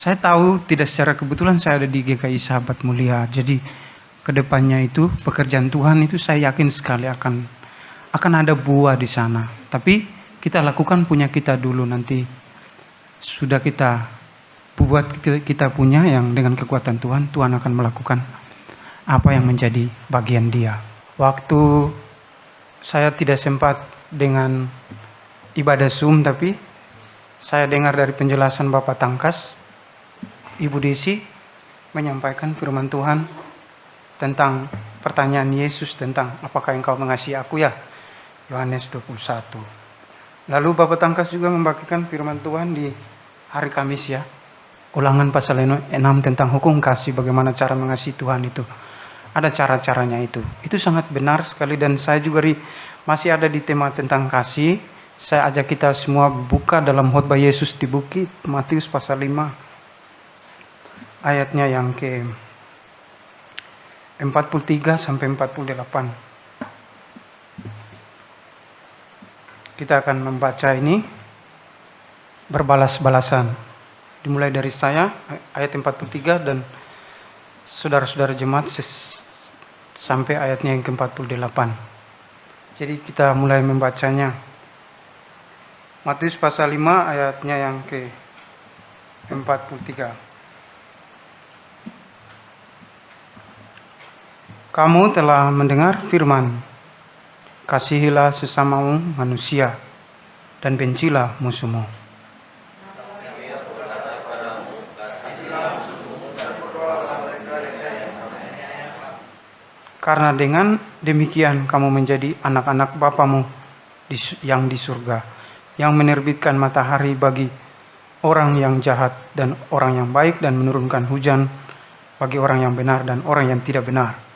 Saya tahu tidak secara kebetulan saya ada di GKI Sahabat Mulia. Jadi kedepannya itu pekerjaan Tuhan itu saya yakin sekali akan ada buah di sana. Tapi kita lakukan punya kita dulu, nanti sudah kita buat kita punya yang dengan kekuatan Tuhan, Tuhan akan melakukan apa yang menjadi bagian Dia. Waktu saya tidak sempat dengan ibadah Zoom, tapi saya dengar dari penjelasan Bapak Tangkas, Ibu Desi menyampaikan firman Tuhan tentang pertanyaan Yesus tentang apakah engkau mengasihi aku ya? Yohanes 21. Lalu Bapak Tangkas juga membagikan firman Tuhan di hari Kamis ya. Ulangan pasal 6 tentang hukum kasih, bagaimana cara mengasihi Tuhan itu. Ada cara-caranya itu. Itu sangat benar sekali, dan saya juga masih ada di tema tentang kasih. Saya ajak kita semua buka dalam khotbah Yesus di bukit, Matius pasal 5. Ayatnya yang ke 43 sampai 48. Kita akan membaca ini berbalas-balasan. Dimulai dari saya ayat 43 dan saudara-saudara jemaat sampai ayatnya yang ke-48. Jadi kita mulai membacanya. Matius pasal 5 ayatnya yang ke-43. Kamu telah mendengar firman, kasihilah sesamamu manusia dan bencilah musuhmu. Karena dengan demikian kamu menjadi anak-anak Bapamu yang di surga, yang menerbitkan matahari bagi orang yang jahat dan orang yang baik, dan menurunkan hujan bagi orang yang benar dan orang yang tidak benar.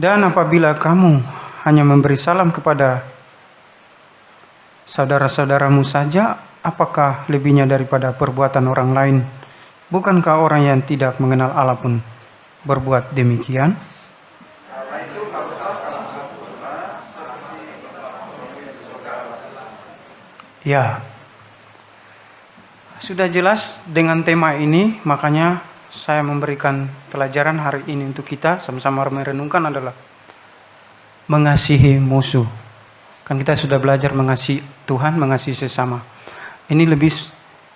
Dan apabila kamu hanya memberi salam kepada saudara-saudaramu saja, apakah lebihnya daripada perbuatan orang lain? Bukankah orang yang tidak mengenal Allah pun berbuat demikian? Ya, sudah jelas dengan tema ini, makanya saya memberikan pelajaran hari ini untuk kita sama-sama merenungkan adalah mengasihi musuh. Kan kita sudah belajar mengasihi Tuhan, mengasihi sesama. Ini lebih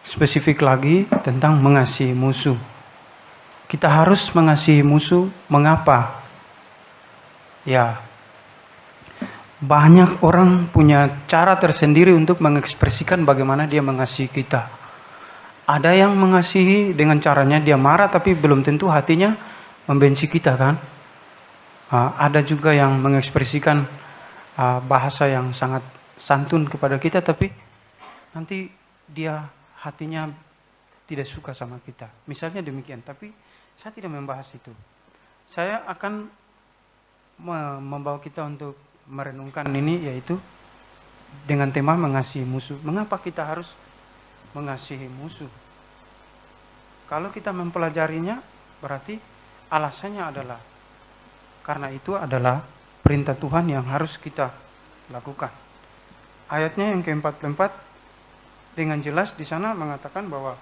spesifik lagi tentang mengasihi musuh. Kita harus mengasihi musuh. Mengapa? Ya, banyak orang punya cara tersendiri untuk mengekspresikan bagaimana dia mengasihi kita. Ada yang mengasihi dengan caranya dia marah, tapi belum tentu hatinya membenci kita kan. Ada juga yang mengekspresikan bahasa yang sangat santun kepada kita, tapi nanti dia hatinya tidak suka sama kita. Misalnya demikian, tapi saya tidak membahas itu. Saya akan membawa kita untuk merenungkan ini, yaitu dengan tema mengasihi musuh. Mengapa kita harus mengasihi musuh? Kalau kita mempelajarinya, berarti alasannya adalah karena itu adalah perintah Tuhan yang harus kita lakukan. Ayatnya yang ke-44 dengan jelas di sana mengatakan bahwa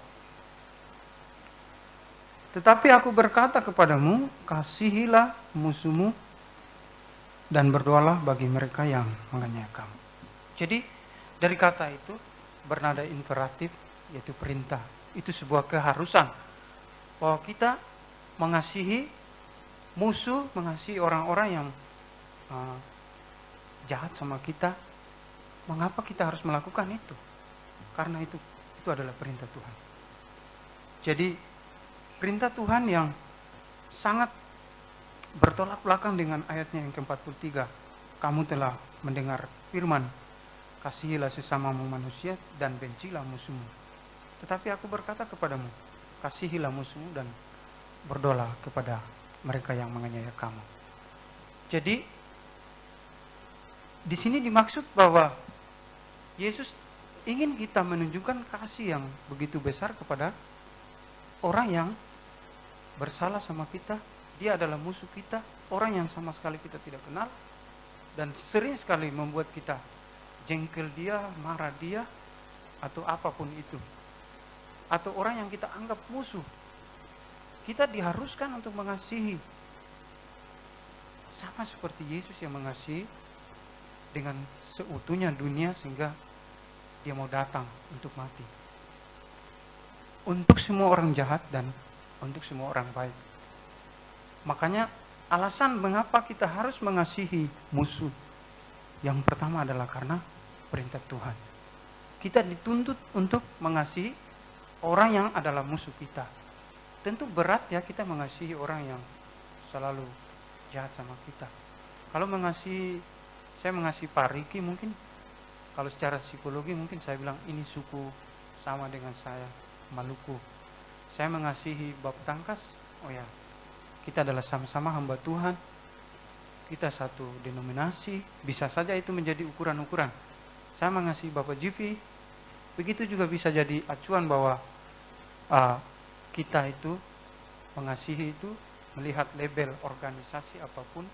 tetapi aku berkata kepadamu, kasihilah musuhmu dan berdoalah bagi mereka yang menganiaya kamu. Jadi dari kata itu bernada imperatif, yaitu perintah. Itu sebuah keharusan bahwa kita mengasihi musuh, mengasihi orang-orang yang jahat sama kita. Mengapa kita harus melakukan itu? Karena itu adalah perintah Tuhan. Jadi perintah Tuhan yang sangat bertolak belakang dengan ayatnya yang ke-43. Kamu telah mendengar firman, kasihilah sesamamu manusia dan bencilah musuhmu. Tetapi aku berkata kepadamu, kasihilah musuhmu dan berdoalah kepada mereka yang menganiaya kamu. Jadi di sini dimaksud bahwa Yesus ingin kita menunjukkan kasih yang begitu besar kepada orang yang bersalah sama kita. Dia adalah musuh kita, orang yang sama sekali kita tidak kenal. dan sering sekali membuat kita jengkel dia, marah dia, atau apapun itu. Atau orang yang kita anggap musuh. Kita diharuskan untuk mengasihi. Sama seperti Yesus yang mengasihi dengan seutuhnya dunia sehingga dia mau datang untuk mati. Untuk semua orang jahat dan untuk semua orang baik. Makanya alasan mengapa kita harus mengasihi musuh. Yang pertama adalah karena perintah Tuhan. Kita dituntut untuk mengasihi orang yang adalah musuh kita. Tentu berat ya kita mengasihi orang yang selalu jahat sama kita. Kalau saya mengasihi Pak Riki mungkin, kalau secara psikologi mungkin saya bilang ini suku sama dengan saya, Maluku. Saya mengasihi Bapak Tangkas, oh ya, kita adalah sama-sama hamba Tuhan, kita satu denominasi, bisa saja itu menjadi ukuran-ukuran. Saya mengasihi Bapak Jivi, begitu juga bisa jadi acuan bahwa kita itu mengasihi itu melihat label organisasi apapun,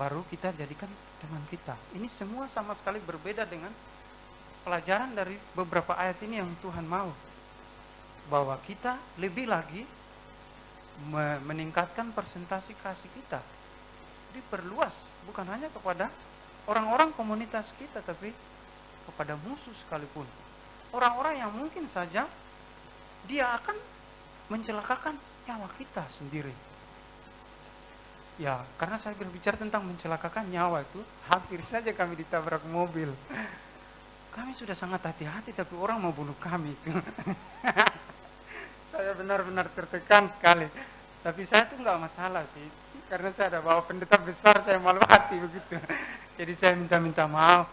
baru kita jadikan teman kita. Ini semua sama sekali berbeda dengan pelajaran dari beberapa ayat ini yang Tuhan mau. Bahwa kita lebih lagi meningkatkan persentase kasih kita. Diperluas, bukan hanya kepada orang-orang komunitas kita, tapi kepada musuh sekalipun. Orang-orang yang mungkin saja dia akan mencelakakan nyawa kita sendiri. Ya, karena saya berbicara tentang mencelakakan nyawa itu, hampir saja kami ditabrak mobil. Kami sudah sangat hati-hati, tapi orang mau bunuh kami. Saya benar-benar tertekan sekali. Tapi saya tuh nggak masalah sih, karena saya ada bawa pendeta besar, saya malu hati begitu. Jadi saya minta maaf.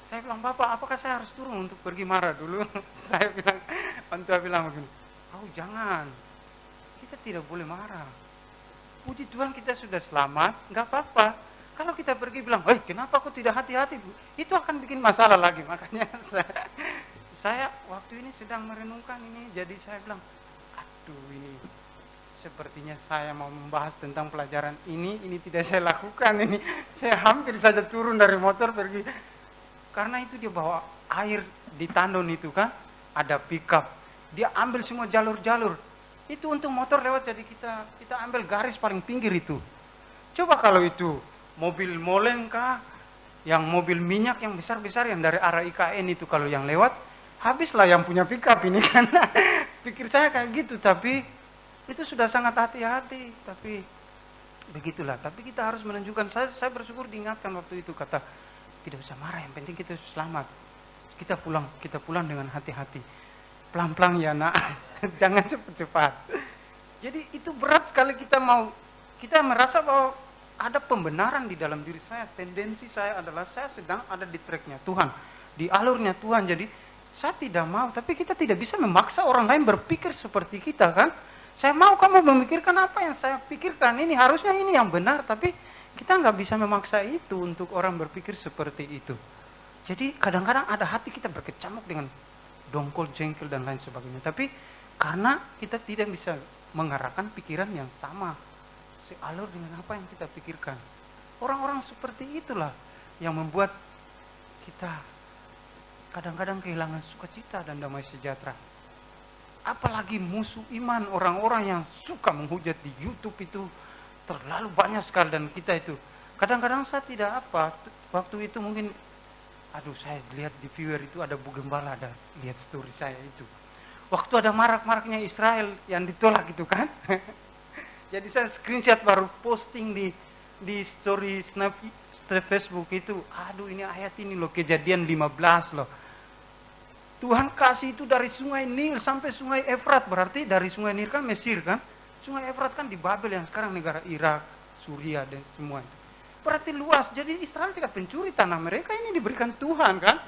Saya bilang, Bapak, apakah saya harus turun untuk pergi marah dulu? Saya bilang, Antua bilang begini, oh jangan, kita tidak boleh marah. Puji Tuhan kita sudah selamat, nggak apa-apa. Kalau kita pergi bilang, kenapa aku tidak hati-hati? Itu akan bikin masalah lagi. Makanya saya waktu ini sedang merenungkan ini, jadi saya bilang, aduh ini sepertinya saya mau membahas tentang pelajaran ini tidak saya lakukan ini. Saya hampir saja turun dari motor pergi. Karena itu dia bawa air di tandon itu kan, ada pickup. Dia ambil semua jalur-jalur. Itu untuk motor lewat, jadi kita ambil garis paling pinggir itu. Coba kalau itu mobil moleng kah, yang mobil minyak yang besar-besar yang dari arah IKN itu kalau yang lewat, habislah yang punya pickup ini kan. Pikir saya kayak gitu, tapi itu sudah sangat hati-hati. Tapi begitulah, tapi kita harus menunjukkan, saya bersyukur diingatkan waktu itu, kata tidak usah marah, yang penting kita selamat. Kita pulang dengan hati-hati. Pelan-pelan ya nak, jangan cepat-cepat. Jadi itu berat sekali kita merasa bahwa ada pembenaran di dalam diri saya. Tendensi saya adalah saya sedang ada di tracknya Tuhan, di alurnya Tuhan. Jadi saya tidak mau, tapi kita tidak bisa memaksa orang lain berpikir seperti kita kan. Saya mau kamu memikirkan apa yang saya pikirkan, ini harusnya ini yang benar, tapi kita nggak bisa memaksa itu untuk orang berpikir seperti itu. Jadi kadang-kadang ada hati kita berkecamuk dengan dongkol, jengkel dan lain sebagainya. Tapi karena kita tidak bisa mengarahkan pikiran yang sama, sealur dengan apa yang kita pikirkan. Orang-orang seperti itulah yang membuat kita kadang-kadang kehilangan sukacita dan damai sejahtera. Apalagi musuh iman, orang-orang yang suka menghujat di YouTube itu terlalu banyak sekali, dan kita itu kadang-kadang saya tidak waktu itu mungkin saya lihat di viewer itu ada Bu Gembala, ada lihat story saya itu waktu ada marak-maraknya Israel yang ditolak itu kan. Jadi saya screenshot baru posting di story snap Facebook itu, ini ayat ini loh, Kejadian 15 loh. Tuhan kasih itu dari sungai Nil sampai sungai Efrat, berarti dari sungai Nil kan Mesir kan, sungai Efrat kan di Babel yang sekarang negara Irak, Suriah dan semua itu. Berarti luas, jadi Israel tidak pencuri tanah mereka, ini diberikan Tuhan kan.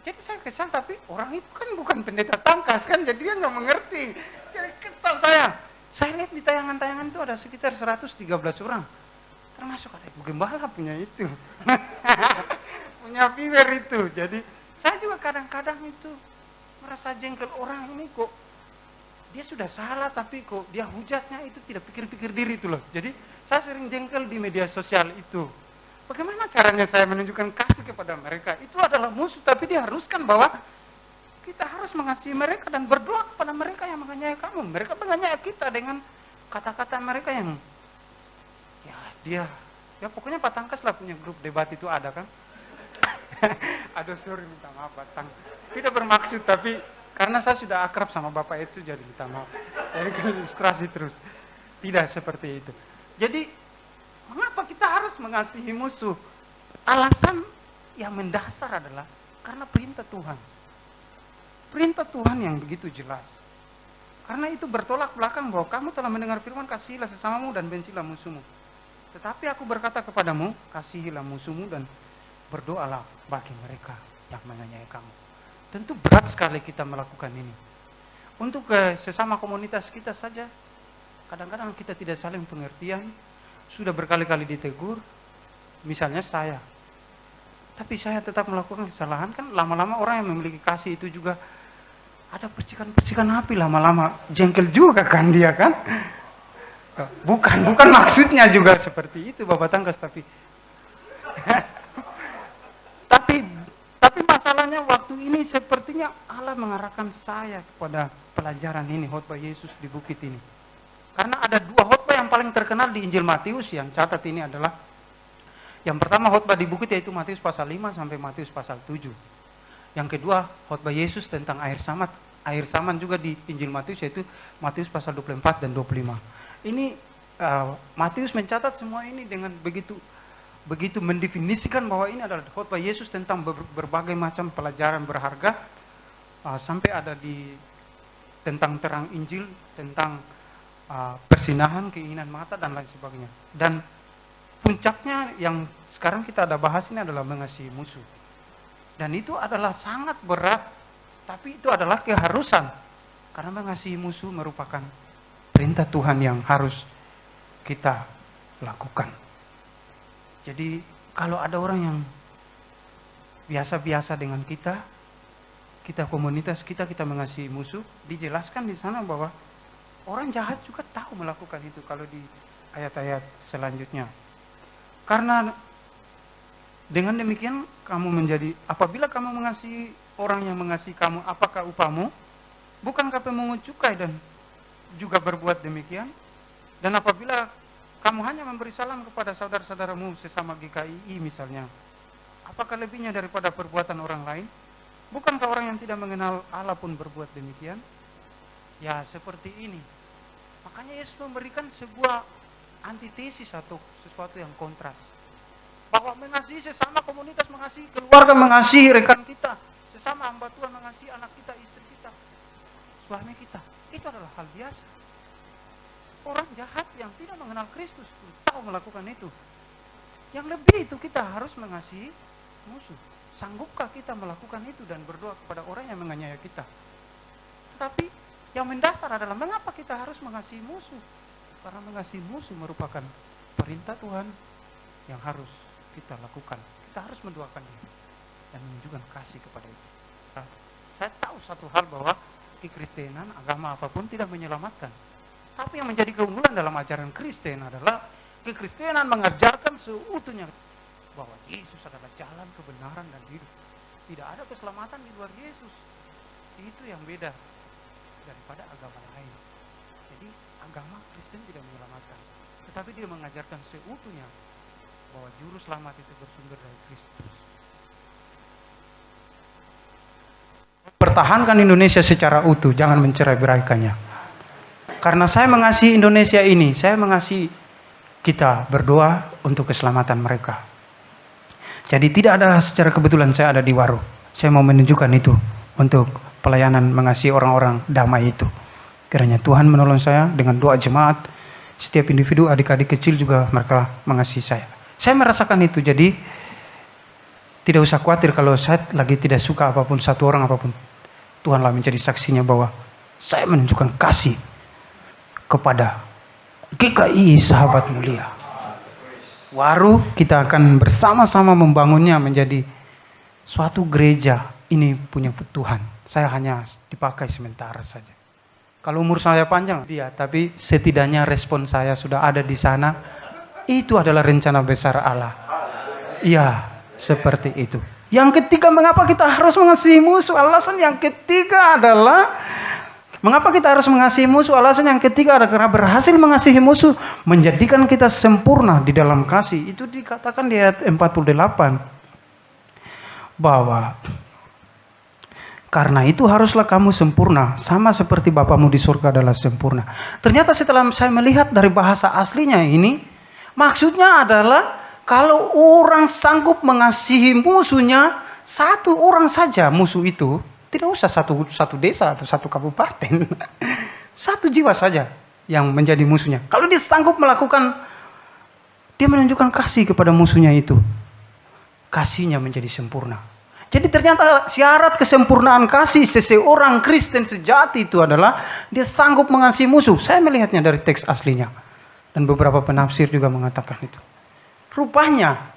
Jadi saya kesal, tapi orang itu kan bukan pendeta Tangkas kan, jadi dia nggak mengerti. Jadi kesal saya lihat di tayangan-tayangan itu ada sekitar 113 orang, termasuk ada Ibu Gembala punya itu. Punya viewer itu. Jadi saya juga kadang-kadang itu merasa jengkel, orang ini kok dia sudah salah tapi kok dia hujatnya itu tidak pikir-pikir diri itu loh. Jadi saya sering jengkel di media sosial itu. Bagaimana caranya saya menunjukkan kasih kepada mereka? Itu adalah musuh, tapi diharuskan bahwa kita harus mengasihi mereka dan berdoa kepada mereka yang menganiaya kamu. Mereka menganiaya kita dengan kata-kata mereka yang ya pokoknya Pak Tangkas lah punya grup debat itu ada kan. Aduh sorry minta maaf Pak Tang. Tidak bermaksud, tapi karena saya sudah akrab sama Bapak itu jadi minta maaf. Jadi ilustrasi terus. Tidak seperti itu. Jadi mengapa kita harus mengasihi musuh? Alasan yang mendasar adalah karena perintah Tuhan. Perintah Tuhan yang begitu jelas. Karena itu bertolak belakang bahwa kamu telah mendengar firman, kasihilah sesamamu dan bencilah musuhmu. Tetapi aku berkata kepadamu, kasihilah musuhmu dan berdoalah bagi mereka yang menganiaya kamu. Tentu berat sekali kita melakukan ini. Untuk sesama komunitas kita saja, kadang-kadang kita tidak saling pengertian, sudah berkali-kali ditegur, misalnya saya. Tapi saya tetap melakukan kesalahan, kan lama-lama orang yang memiliki kasih itu juga ada percikan-percikan api, lama-lama jengkel juga kan dia kan. Bukan maksudnya juga seperti itu Bapak Tangkas, tapi tapi masalahnya waktu ini sepertinya Allah mengarahkan saya kepada pelajaran ini, khotbah Yesus di bukit ini. Karena ada dua khotbah yang paling terkenal di Injil Matius, yang catat ini adalah yang pertama khotbah di bukit yaitu Matius pasal 5 sampai Matius pasal 7. Yang kedua khotbah Yesus tentang air saman juga di Injil Matius yaitu Matius pasal 24 dan 25. Ini Matius mencatat semua ini dengan begitu mendefinisikan bahwa ini adalah khotbah Yesus tentang berbagai macam pelajaran berharga, sampai ada tentang terang Injil, tentang persinahan, keinginan mata dan lain sebagainya. Dan puncaknya yang sekarang kita ada bahas ini adalah mengasihi musuh. Dan itu adalah sangat berat, tapi itu adalah keharusan. Karena mengasihi musuh merupakan perintah Tuhan yang harus kita lakukan. Jadi kalau ada orang yang biasa-biasa dengan kita komunitas kita mengasihi musuh, dijelaskan di sana bahwa orang jahat juga tahu melakukan itu kalau di ayat-ayat selanjutnya. Karena dengan demikian apabila kamu mengasihi orang yang mengasihi kamu, apakah upahmu? Bukankah pemungut cukai dan juga berbuat demikian? Dan apabila kamu hanya memberi salam kepada saudara-saudaramu sesama GKI misalnya, apakah lebihnya daripada perbuatan orang lain? Bukankah orang yang tidak mengenal Allah pun berbuat demikian? Ya seperti ini. Makanya Yesus memberikan sebuah antitesis atau sesuatu yang kontras. Bahwa mengasihi sesama komunitas, mengasihi keluarga, mengasihi rekan kita, sesama hamba Tuhan, mengasihi anak kita, istri kita, suami kita, itu adalah hal biasa. Orang jahat yang tidak mengenal Kristus pun tahu melakukan itu. Yang lebih itu kita harus mengasihi musuh. Sanggupkah kita melakukan itu dan berdoa kepada orang yang menganiaya kita? Tetapi yang mendasar adalah mengapa kita harus mengasihi musuh? Karena mengasihi musuh merupakan perintah Tuhan yang harus kita lakukan. Kita harus mendoakan dia dan menunjukkan kasih kepada itu. Saya tahu satu hal bahwa kekristenan, agama apapun tidak menyelamatkan. Tapi yang menjadi keunggulan dalam ajaran Kristen adalah kekristenan mengajarkan seutuhnya bahwa Yesus adalah jalan, kebenaran, dan hidup. Tidak ada keselamatan di luar Yesus. Itu yang beda daripada agama lain. Jadi agama Kristen tidak menyelamatkan, tetapi dia mengajarkan seutuhnya bahwa juru selamat itu bersumber dari Kristus. Pertahankan Indonesia secara utuh, jangan mencerai-beraikannya. Karena saya mengasihi Indonesia ini, saya mengasihi kita berdoa untuk keselamatan mereka. Jadi tidak ada secara kebetulan saya ada di Waru. Saya mau menunjukkan itu untuk pelayanan mengasihi orang-orang damai itu. Kiranya Tuhan menolong saya dengan doa jemaat. Setiap individu, adik-adik kecil juga mereka mengasihi saya. Saya merasakan itu, jadi tidak usah khawatir kalau saya lagi tidak suka apapun, satu orang apapun. Tuhanlah menjadi saksinya bahwa saya menunjukkan kasih kepada GKI Sahabat Mulia. Waru kita akan bersama-sama membangunnya menjadi suatu gereja. Ini punya Tuhan. Saya hanya dipakai sementara saja. Kalau umur saya panjang, tapi setidaknya respon saya sudah ada di sana. Itu adalah rencana besar Allah. Iya, seperti itu. Yang ketiga, mengapa kita harus mengasihi musuh? Alasan yang ketiga adalah mengapa kita harus mengasihi musuh? Alasan yang ketiga adalah karena berhasil mengasihi musuh menjadikan kita sempurna di dalam kasih. Itu dikatakan di ayat 48 bahwa karena itu haruslah kamu sempurna, sama seperti Bapamu di surga adalah sempurna. Ternyata setelah saya melihat dari bahasa aslinya ini, maksudnya adalah kalau orang sanggup mengasihi musuhnya, satu orang saja musuh itu, tidak usah satu desa atau satu kabupaten. Satu jiwa saja yang menjadi musuhnya. Kalau dia sanggup melakukan, dia menunjukkan kasih kepada musuhnya itu, kasihnya menjadi sempurna. Jadi ternyata syarat kesempurnaan kasih seseorang Kristen sejati itu adalah dia sanggup mengasihi musuh. Saya melihatnya dari teks aslinya. Dan beberapa penafsir juga mengatakan itu. Rupanya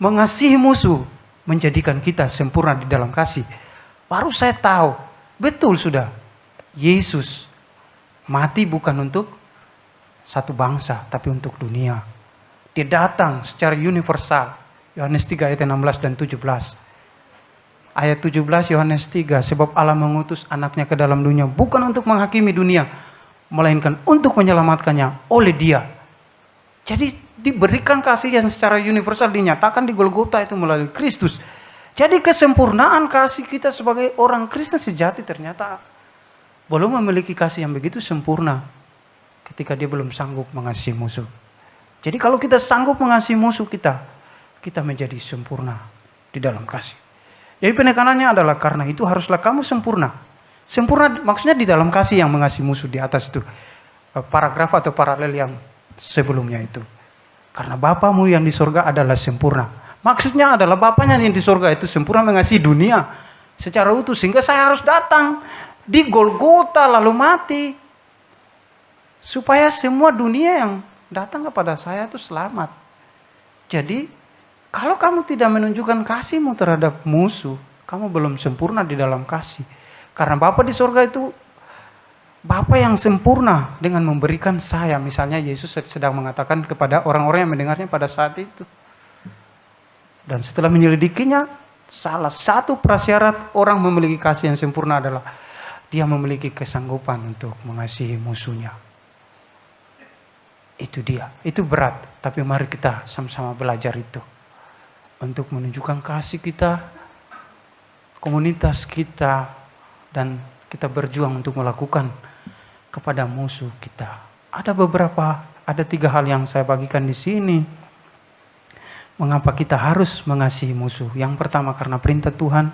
mengasihi musuh menjadikan kita sempurna di dalam kasih. Baru saya tahu, betul sudah. Yesus mati bukan untuk satu bangsa, tapi untuk dunia. Dia datang secara universal. Yohanes 3 ayat 16 dan 17. Ayat 17 Yohanes 3, sebab Allah mengutus anaknya ke dalam dunia bukan untuk menghakimi dunia, melainkan untuk menyelamatkannya oleh Dia. Jadi diberikan kasih yang secara universal dinyatakan di Golgota itu melalui Kristus. Jadi kesempurnaan kasih kita sebagai orang Kristen sejati ternyata belum memiliki kasih yang begitu sempurna ketika dia belum sanggup mengasihi musuh. Jadi kalau kita sanggup mengasihi musuh kita menjadi sempurna di dalam kasih. Jadi penekanannya adalah karena itu haruslah kamu sempurna. Sempurna maksudnya di dalam kasih yang mengasihi musuh di atas itu. Paragraf atau paralel yang sebelumnya itu. Karena Bapamu yang di surga adalah sempurna. Maksudnya adalah Bapaknya yang di surga itu sempurna mengasihi dunia secara utuh. Sehingga saya harus datang di Golgota lalu mati. Supaya semua dunia yang datang kepada saya itu selamat. Jadi kalau kamu tidak menunjukkan kasihmu terhadap musuh, kamu belum sempurna di dalam kasih. Karena Bapa di surga itu Bapa yang sempurna dengan memberikan saya. Misalnya Yesus sedang mengatakan kepada orang-orang yang mendengarnya pada saat itu. Dan setelah menyelidikinya, salah satu prasyarat orang memiliki kasih yang sempurna adalah dia memiliki kesanggupan untuk mengasihi musuhnya. Itu dia. Itu berat. Tapi mari kita sama-sama belajar itu. Untuk menunjukkan kasih kita, komunitas kita, dan kita berjuang untuk melakukan kepada musuh kita. Ada 3 hal yang saya bagikan di sini. Mengapa kita harus mengasihi musuh? Yang pertama karena perintah Tuhan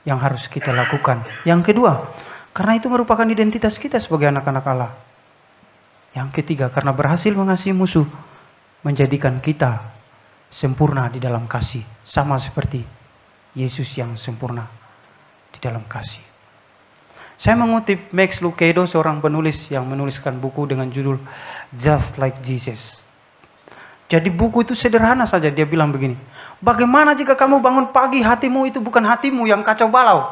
yang harus kita lakukan. Yang kedua, karena itu merupakan identitas kita sebagai anak-anak Allah. Yang ketiga, karena berhasil mengasihi musuh menjadikan kita sempurna di dalam kasih, sama seperti Yesus yang sempurna di dalam kasih. Saya mengutip Max Lucado, seorang penulis yang menuliskan buku dengan judul Just Like Jesus. Jadi buku itu sederhana saja, dia bilang begini. Bagaimana jika kamu bangun pagi, hatimu itu bukan hatimu yang kacau balau,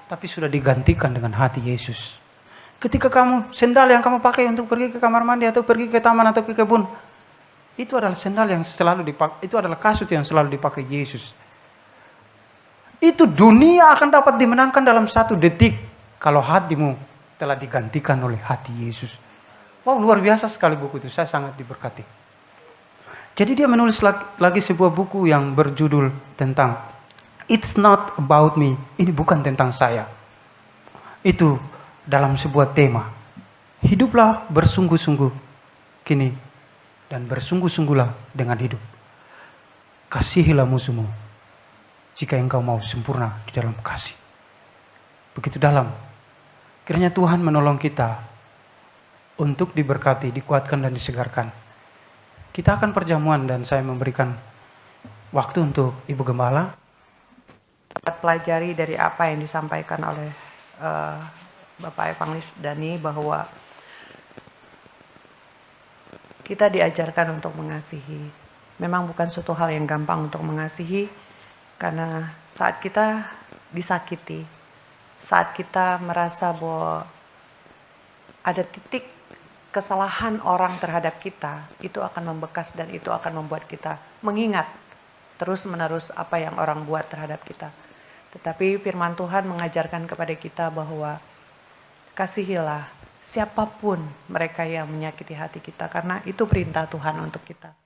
tapi sudah digantikan dengan hati Yesus. Ketika sendal yang kamu pakai untuk pergi ke kamar mandi atau pergi ke taman atau ke kebun, itu adalah sendal yang selalu dipakai, itu adalah kasut yang selalu dipakai Yesus. Itu dunia akan dapat dimenangkan dalam 1 detik. Kalau hatimu telah digantikan oleh hati Yesus. Wow, luar biasa sekali buku itu. Saya sangat diberkati. Jadi dia menulis lagi sebuah buku yang berjudul tentang It's Not About Me. Ini bukan tentang saya. Itu dalam sebuah tema. Hiduplah bersungguh-sungguh kini dan bersungguh-sungguhlah dengan hidup. Kasihilah musuhmu jika engkau mau sempurna di dalam kasih. Begitu dalam. Kiranya Tuhan menolong kita untuk diberkati, dikuatkan dan disegarkan. Kita akan perjamuan dan saya memberikan waktu untuk Ibu Gembala. Pelajari dari apa yang disampaikan oleh Bapak Evangelis Dani bahwa kita diajarkan untuk mengasihi. Memang bukan suatu hal yang gampang untuk mengasihi karena saat kita disakiti, saat kita merasa bahwa ada titik kesalahan orang terhadap kita, itu akan membekas dan itu akan membuat kita mengingat terus-menerus apa yang orang buat terhadap kita. Tetapi firman Tuhan mengajarkan kepada kita bahwa kasihilah siapapun mereka yang menyakiti hati kita, karena itu perintah Tuhan untuk kita.